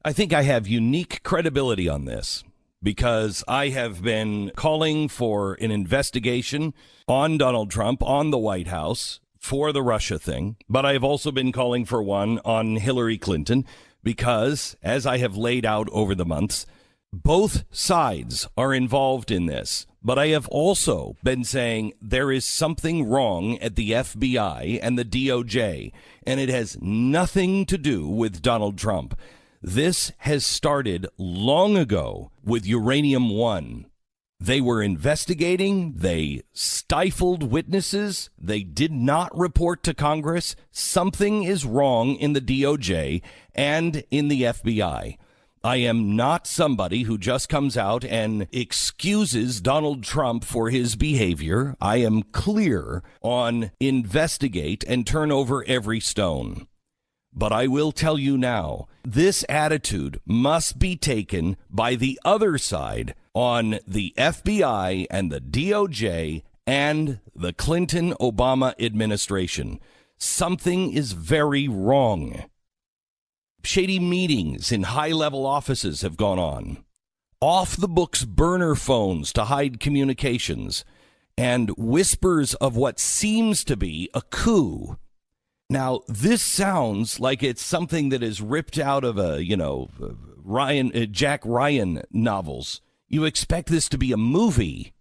I think I have unique credibility on this because I have been calling for an investigation on Donald Trump, on the White House, for the Russia thing. But I've also been calling for one on Hillary Clinton because, as I have laid out over the months, both sides are involved in this. But I have also been saying there is something wrong at the FBI and the DOJ, and it has nothing to do with Donald Trump. This has started long ago with Uranium One. They were investigating. They stifled witnesses. They did not report to Congress. Something is wrong in the DOJ and in the FBI. I am not somebody who just comes out and excuses Donald Trump for his behavior. I am clear on investigate and turn over every stone. But I will tell you now, this attitude must be taken by the other side on the FBI and the DOJ and the Clinton-Obama administration. Something is very wrong. Shady meetings in high-level offices have gone on. Off-the-books burner phones to hide communications. And whispers of what seems to be a coup. Now, this sounds like it's something that is ripped out of Jack Ryan novels. You expect this to be a movie.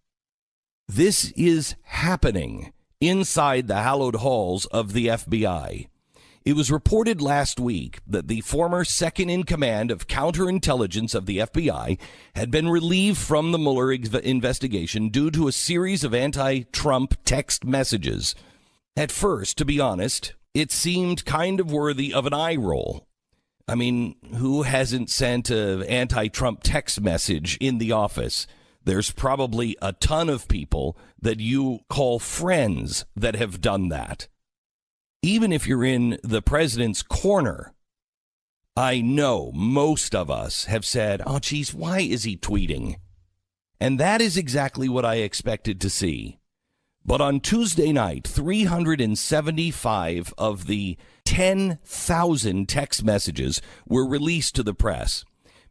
This is happening inside the hallowed halls of the FBI. It was reported last week that the former second in command of counterintelligence of the FBI had been relieved from the Mueller investigation due to a series of anti-Trump text messages. At first, to be honest, it seemed kind of worthy of an eye roll. I mean, who hasn't sent an anti-Trump text message in the office? There's probably a ton of people that you call friends that have done that. Even if you're in the president's corner, I know most of us have said, oh, geez, why is he tweeting? And that is exactly what I expected to see. But on Tuesday night, 375 of the 10,000 text messages were released to the press.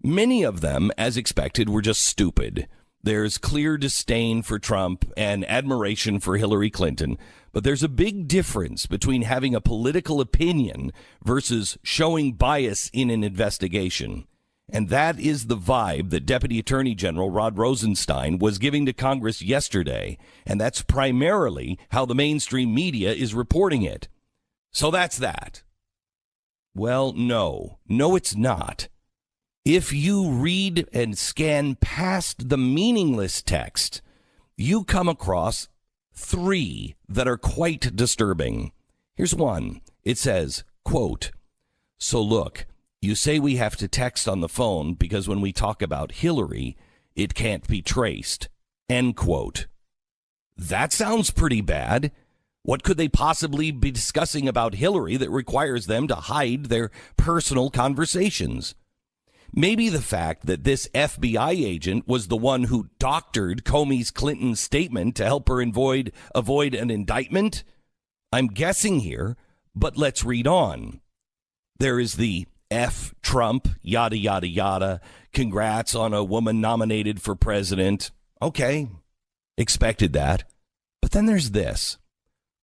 Many of them, as expected, were just stupid. There's clear disdain for Trump and admiration for Hillary Clinton. But there's a big difference between having a political opinion versus showing bias in an investigation. And that is the vibe that Deputy Attorney General Rod Rosenstein was giving to Congress yesterday. And that's primarily how the mainstream media is reporting it. So that's that. Well, no, it's not. If you read and scan past the meaningless text, you come across three that are quite disturbing. Here's one. It says, quote, "So look, you say we have to text on the phone because when we talk about Hillary, it can't be traced." End quote. That sounds pretty bad. What could they possibly be discussing about Hillary that requires them to hide their personal conversations? Maybe the fact that this FBI agent was the one who doctored Comey's Clinton statement to help her avoid an indictment? I'm guessing here, but let's read on. There is the F. Trump, yada, yada, yada. Congrats on a woman nominated for president. Okay, expected that. But then there's this.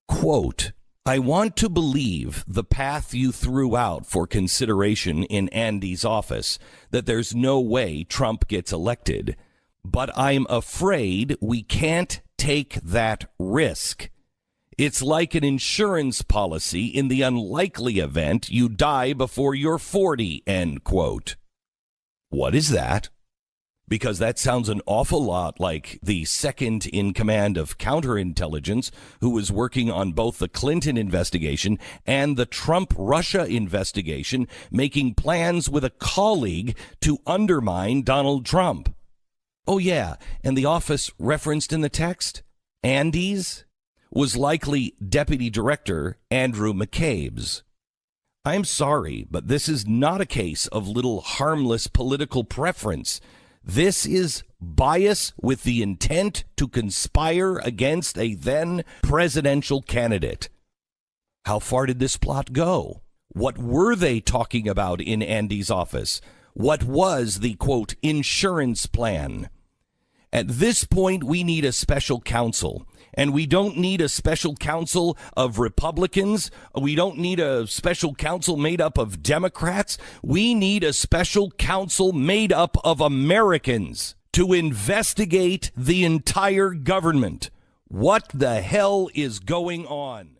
Quote, "I want to believe the path you threw out for consideration in Andy's office, that there's no way Trump gets elected. But I'm afraid we can't take that risk. It's like an insurance policy in the unlikely event you die before you're 40, end quote." What is that? Because that sounds an awful lot like the second in command of counterintelligence who was working on both the Clinton investigation and the Trump-Russia investigation, making plans with a colleague to undermine Donald Trump. Oh, yeah, and the office referenced in the text, Andy's, was likely Deputy Director Andrew McCabe's. I'm sorry, but this is not a case of little harmless political preference. This is bias with the intent to conspire against a then presidential candidate. How far did this plot go? What were they talking about in Andy's office? what was the, quote, insurance plan. At this point, we need a special counsel. And we don't need a special counsel of Republicans. We don't need a special counsel made up of Democrats. We need a special counsel made up of Americans to investigate the entire government. What the hell is going on?